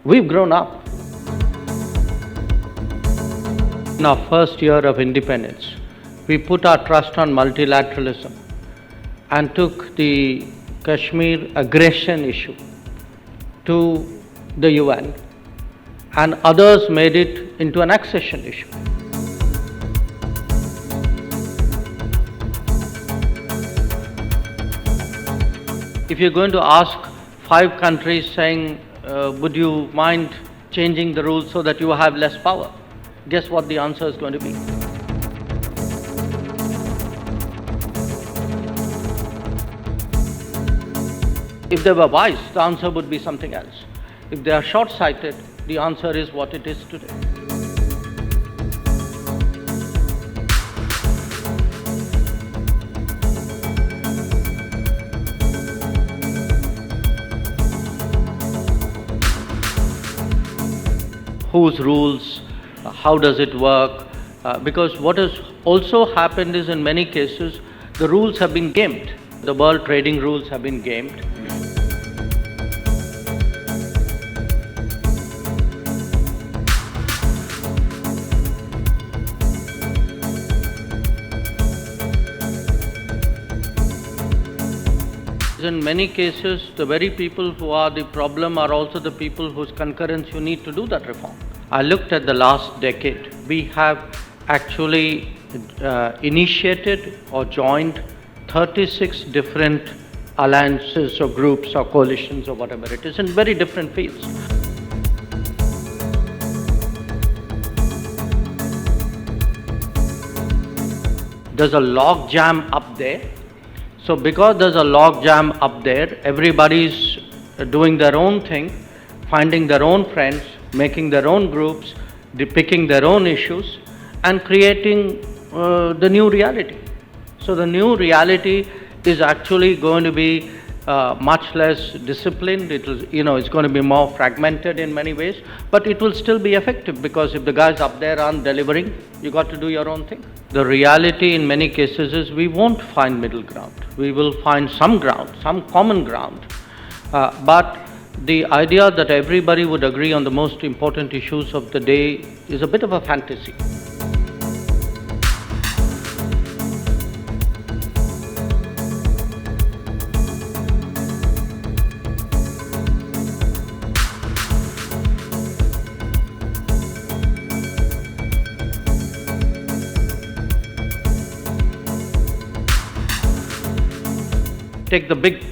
We've grown up. In our first year of independence, we put our trust on multilateralism and took the Kashmir aggression issue to the UN, and others made it into an accession issue. If you're going to ask 5 countries saying, would you mind changing the rules so that you have less power? Guess what the answer is going to be? If they were wise, the answer would be something else. If they are short-sighted, the answer is what it is today. Whose rules? How does it work? Because what has also happened is, in many cases, the rules have been gamed. The world trading rules have been gamed. In many cases, the very people who are the problem are also the people whose concurrence you need to do that reform. I looked at the last decade. We have actually initiated or joined 36 different alliances or groups or coalitions or whatever it is in very different fields. There's a log jam up there. So because there's a log jam up there, everybody's doing their own thing, finding their own friends, making their own groups, depicting their own issues, and creating the new reality. So the new reality is actually going to be much less disciplined. It's going to be more fragmented in many ways, but it will still be effective, because if the guys up there aren't delivering, you got to do your own thing. The reality in many cases is we won't find middle ground. We will find some ground, some common ground, but the idea that everybody would agree on the most important issues of the day is a bit of a fantasy. Take the big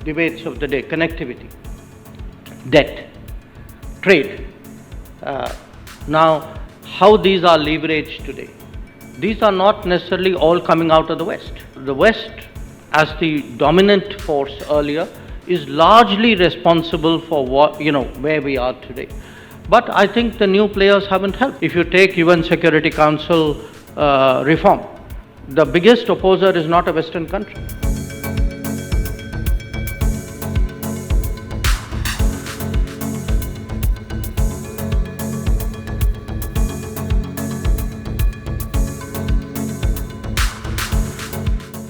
debates of the day: connectivity, debt, trade. Now, how these are leveraged today? These are not necessarily all coming out of the West. The West, as the dominant force earlier, is largely responsible for where we are today. But I think the new players haven't helped. If you take UN Security Council reform, the biggest opposer is not a Western country.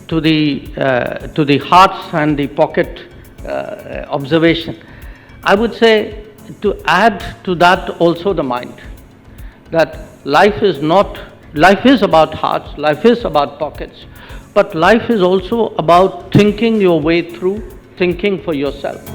To the hearts and the pocket observation, I would say, to add to that also the mind, that life is about hearts, life is about pockets, but life is also about thinking your way through, thinking for yourself.